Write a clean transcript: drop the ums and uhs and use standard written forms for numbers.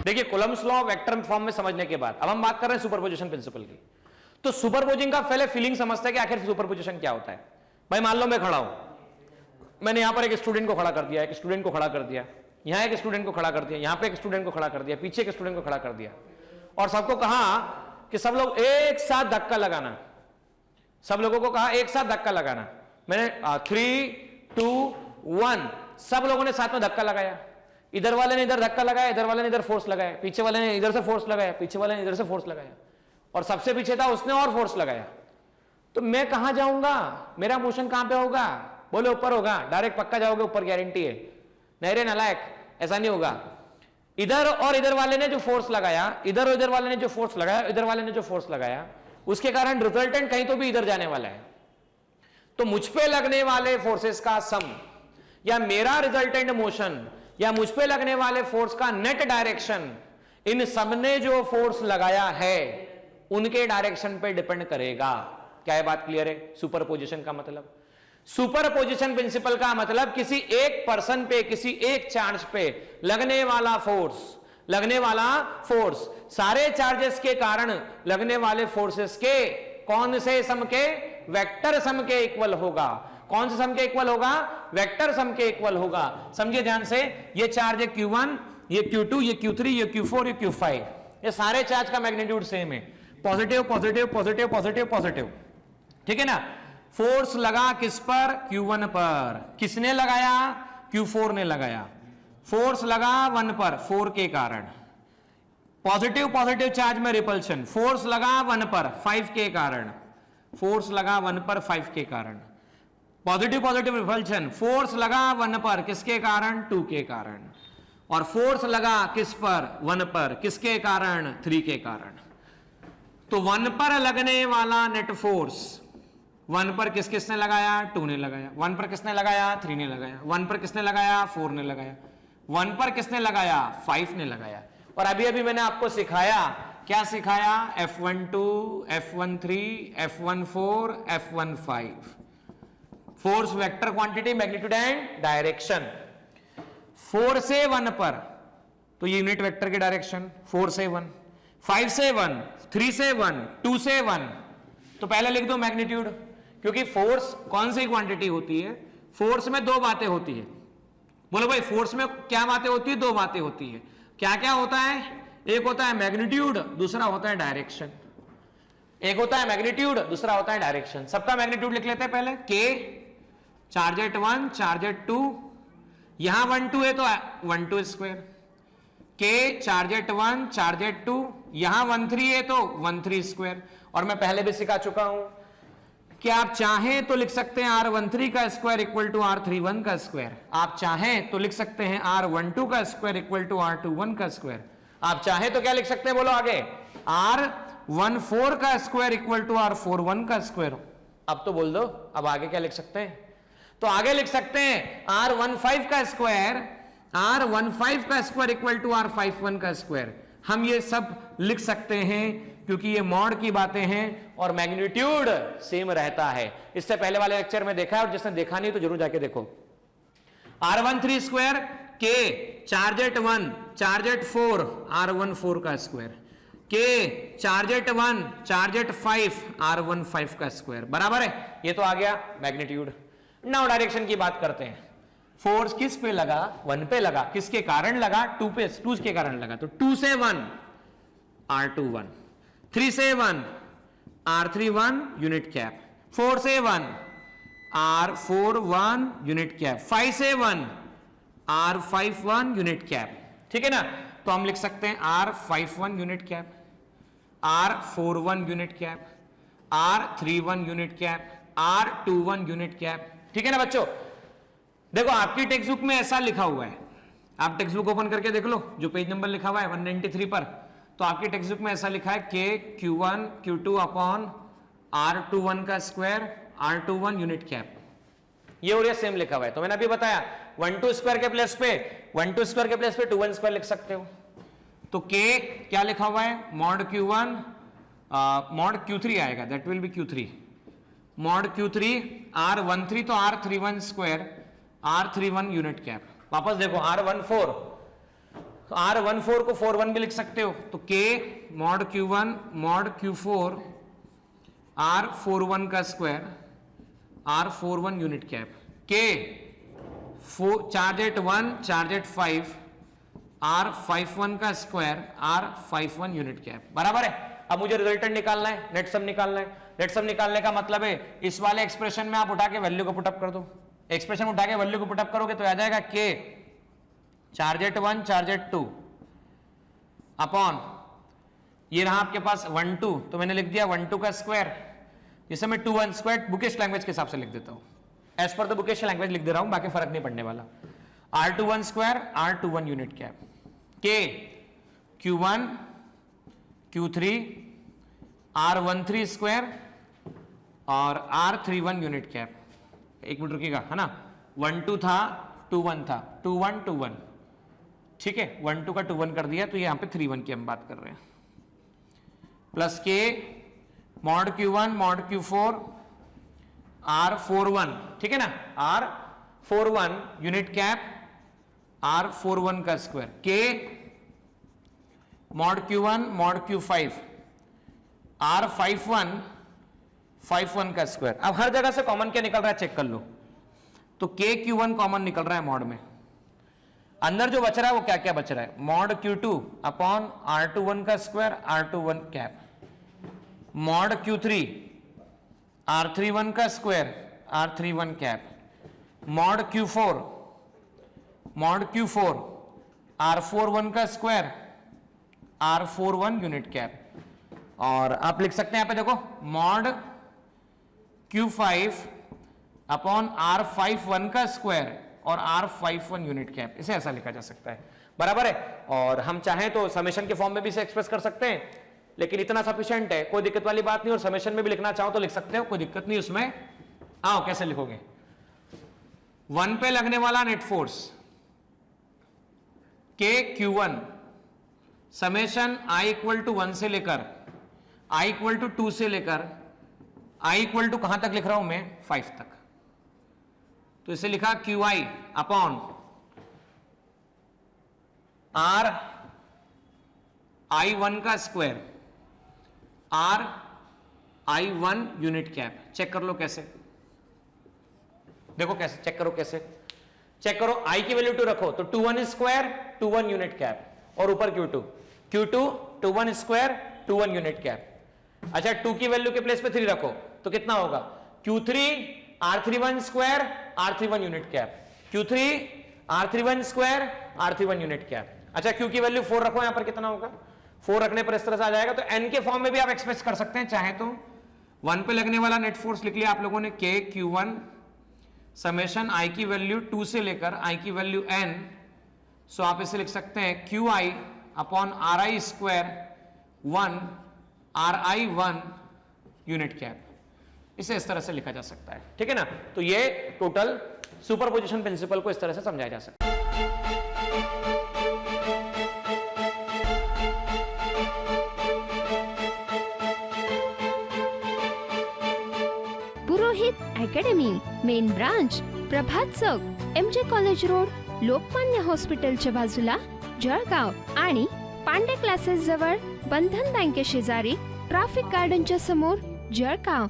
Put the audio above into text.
देखिए Coulomb's law vector form में समझने के बाद अब हम बात कर रहे हैं सुपरपोजिशन प्रिंसिपल की। तो सुपरपोजिंग का पहले फीलिंग समझते हैं कि आखिर सुपरपोजिशन क्या होता है। भाई मान लो मैं खड़ा हूं, मैंने यहां पर एक स्टूडेंट को खड़ा कर दिया, एक स्टूडेंट को खड़ा कर दिया, यहां एक स्टूडेंट को खड़ा कर दिया, यहां पे एक स्टूडेंट को खड़ा कर दिया, पीछे एक स्टूडेंट को खड़ा कर दिया और सबको कहा कि सब लोग एक साथ धक्का लगाना। सब लोगों को कहा एक साथ धक्का लगाना। मैंने 3 2 1 सब लोगों ने साथ में धक्का लगाया। इधर वाले ने इधर धक्का लगाया, इधर वाले ने इधर फोर्स लगाया, पीछे वाले ने इधर से फोर्स लगाया, पीछे वाले ने इधर से फोर्स लगाया और सबसे पीछे था उसने और फोर्स लगाया। तो मैं कहां जाऊंगा, मेरा मोशन कहां पे होगा? बोले ऊपर होगा। डायरेक्ट पक्का जाओगे ऊपर, गारंटी है। नहीं रे नालायक, ऐसा नहीं होगा। इधर और इधर वाले ने जो फोर्स लगाया, इधर और इधर वाले ने जो फोर्स लगाया, इधर वाले ने जो फोर्स लगाया, उसके कारण रिजल्टेंट कहीं तो भी इधर जाने वाला है। तो मुझ पे लगने वाले फोर्सेस का सम या मेरा रिजल्टेंट मोशन या मुझ पे लगने वाले फोर्स का नेट डायरेक्शन, इन सब ने जो फोर्स लगाया है उनके डायरेक्शन पे डिपेंड करेगा। क्या है बात क्लियर है? सुपरपोजिशन का मतलब, सुपरपोजिशन प्रिंसिपल का मतलब किसी एक पर्सन पे, किसी एक चार्ज पे लगने वाला फोर्स सारे चार्जेस के कारण लगने वाले फोर्सेस के कौन से सम के? वेक्टर सम के इक्वल होगा। कौन से सम के इक्वल होगा? वेक्टर सम के इक्वल होगा। समझिए ध्यान से, ये चार्ज है Q1, ये Q2, ये Q3, ये Q4, ये Q5, ये सारे चार्ज का मैग्नीट्यूड सेम है। Positive positive positive positive positive, ठीक है ना। फोर्स लगा किस पर? Q1 पर। किसने लगाया? Q4 ने लगाया। फोर्स लगा 1 पर 4 के कारण। पॉजिटिव पॉजिटिव चार्ज में रिपल्शन। फोर्स लगा 1 पर 5 के कारण। फोर्स लगा 1 पर 5 के कारण। Positive positive repulsion. फोर्स लगा 1 पर किसके कारण? 2 के कारण। और फोर्स लगा किस पर? 1 पर किसके कारण? 3 के कारण। तो 1 पर लगने वाला नेट फोर्स 1 पर किस किसने लगाया? 2 ने लगाया। 1 पर किसने लगाया? 3 ने लगाया। 1 पर किसने लगाया? 4 ने लगाया। 1 पर किसने लगाया? 5 ने लगाया। और अभी अभी मैंने आपको सिखाया, क्या सिखाया? F12, F13, F14, F15, force, vector, quantity, magnitude and direction. 4 से 1 पर तो ये यूनिट वेक्टर की डायरेक्शन, 4 से 1, 5 से 1, 3 से 1, 2 से 1। तो पहले लिख दो मैग्नीट्यूड, क्योंकि फोर्स कौन सी क्वांटिटी होती है? फोर्स में 2 बातें होती है। बोलो भाई, फोर्स में क्या बातें होती है? 2 बातें होती है। क्या क्या होता है? एक होता है मैग्नीट्यूड, दूसरा होता है डायरेक्शन। एक होता है मैग्नीट्यूड, दूसरा होता है डायरेक्शन। सबका मैग्नीट्यूड लिख लेते हैं पहले। K charge at 1, charge at 2, यहां 1 2 है तो 1 2 square. K charge at 1, charge at 2, यहां 1 3 है तो 1 3 स्क्वायर। और मैं पहले भी सिखा चुका हूं कि आप चाहें तो लिख सकते हैं R13 का स्क्वायर इक्वल टू R31 का स्क्वायर। आप चाहें तो लिख सकते हैं R12 का स्क्वायर इक्वल टू R21 का स्क्वायर। आप चाहें तो क्या लिख सकते हैं? बोलो आगे। R14 का स्क्वायर इक्वल टू R41 का स्क्वायर। अब तो बोल दो, अब आगे क्या लिख सकते हैं? तो आगे लिख सकते हैं R15 का स्क्वायर इक्वल टू R51 का स्क्वायर। हम ये सब लिख सकते हैं क्योंकि ये मॉड की बातें हैं और मैग्नीट्यूड सेम रहता है। इससे पहले वाले लेक्चर में देखा है, और जिसने देखा नहीं तो जरूर जाके देखो। R13 square K charge at 1, charge at 4, R14 का square. K charge at 1, charge at 5, R15 का स्क्वायर। बराबर है? ये तो आ गया मैग्नीट्यूड। नाउ डायरेक्शन की बात करते हैं। फोर्स किस पे लगा? 1 पे लगा। किसके कारण लगा? 2 पे, 2 के कारण लगा। तो 2 से 1 R21, 3 से 1 R31 यूनिट कैप, 4 से 1 R41 यूनिट कैप, 5 से 1 R51 यूनिट कैप। ठीक है ना? तो हम लिख सकते हैं R51 unit cap, R41 unit cap, R31 unit cap, R21 unit cap. ठीक है ना बच्चों? देखो आपकी टेक्स्ट बुक में ऐसा लिखा हुआ है, आप टेक्स्ट बुक ओपन करके देख लो, जो पेज नंबर लिखा हुआ है 193 पर, तो आपकी टेक्स्ट बुक में ऐसा लिखा है K Q1 Q2 upon R21 का स्क्वायर, R21 यूनिट कैप। ये और ये सेम लिखा हुआ है। तो मैंने अभी बताया 1 2 स्क्वायर के प्लेस पे 1 2 स्क्वायर के प्लेस पे 2 1 स्क्वायर लिख सकते हो। तो K क्या लिखा हुआ है? मॉड Q1 मॉड Q3 आएगा, that will be Q3 mod Q3 R13 तो R31 square, R31 unit cap. वापस देखो R14 R14 को 41 भी लिख सकते हो, तो K mod Q1 mod Q4 R41 का square R41 unit cap, K charge at 1 charge at 5 R51 का स्क्वायर R51 यूनिट कैप, बराबर है। अब मुझे रिजल्टेंट निकालना है, नेट सम निकालना है। नेट सम निकालने का मतलब है इस वाले एक्सप्रेशन में आप उठा के वैल्यू को पुटअप कर दो, एक्सप्रेशन उठा के वैल्यू को पुटअप करोगे तो आ जाएगा K charge at 1 charge at 2 upon ये रहा आपके पास 1 2, तो मैंने लिख दिया 1 2 का स्क्वायर, जिसे मैं 2 1 स्क्वायर बुकिश लैंग्वेज के हिसाब से लिख देता हूं, as per the bookish language लिख दे रहा हूं, बाकी फर्क नहीं पड़ने वाला। R21 square R21 unit cap, K Q1 Q3 R13 square और R31 यूनिट कैप। एक मिनट रुकिएगा, है ना, 1 2 था 2 1 था, 2 1 2 1, ठीक है, 1 2 का 2 1 कर दिया, तो यहां पे 3 1 की हम बात कर रहे हैं, plus K mod Q1 mod Q4 R41, ठीक है ना, R41 यूनिट कैप R41 का square, K mod Q1 mod Q5 R51 51 का स्क्वायर। अब हर जगह से कॉमन क्या निकल रहा है चेक कर लो, तो K Q1 कॉमन निकल रहा है मॉड में, अंदर जो बच रहा है वो क्या क्या बच रहा है, मॉड Q2 अपॉन R21 का square R21 cap, mod Q3 R31 का square R31 cap, mod Q4 R41 का स्क्वायर R41 यूनिट कैप, और आप लिख सकते हैं यहां पे देखो मॉड Q5 अपॉन R51 का स्क्वायर और R51 यूनिट कैप, इसे ऐसा लिखा जा सकता है, बराबर है। और हम चाहें तो समेशन के फॉर्म में भी इसे एक्सप्रेस कर सकते हैं, लेकिन इतना सफिशिएंट है, कोई दिक्कत वाली बात नहीं, और समेशन में भी लिखना चाहो तो लिख सकते हो, कोई दिक्कत नहीं उसमें। आओ कैसे लिखोगे, 1 पे लगने वाला net force K Q1 summation I equal to 1 से लेकर I इक्वल टू 2 से लेकर I इक्वल टू कहां तक लिख रहा हूं मैं 5 तक, तो इसे लिखा QI अपॉन R I1 का square I1 unit cap. Check कर लो कैसे, देखो कैसे चेक करो, कैसे चेक करो, I की वैल्यू 2 रखो तो 2 1 स्क्वायर 2 1 यूनिट कैप, और ऊपर Q2 2 1 स्क्वायर 2 1 यूनिट कैप। अच्छा 2 की वैल्यू के प्लेस पे 3 रखो तो कितना होगा, Q3 R31 square R31 unit cap, Q3 R31 square R31 unit cap. अच्छा Q की वैल्यू 4 रखो, यहां पर कितना होगा, 4 रखने पर इस तरह से आ जाएगा, तो N के फॉर्म में भी आप एक्सप्रेस कर सकते हैं, चाहे तो 1 पे लगने वाला नेट फोर्स लिख लिया आप लोगों ने K Q1 समेशन I की वैल्यू 2 से लेकर I की वैल्यू N, सो आप इसे लिख सकते हैं QI upon RI square 1 RI1 unit cap, इसे इस तरह से लिखा जा सकता है, ठीक है ना। तो ये टोटल सुपरपोजिशन प्रिंसिपल को इस तरह से समझाया जा सकता है। पुरोहित अकॅडमी, मेन ब्रांच प्रभात चौक, MJ कॉलेज रोड, लोकमान्य हॉस्पिटलच्या बाजूला, जळगाव, आणि पांडे क्लासेस जवळ, बंधन बँके शेजारी, ट्रॅफिक गार्डनच्या समोर, जळगाव।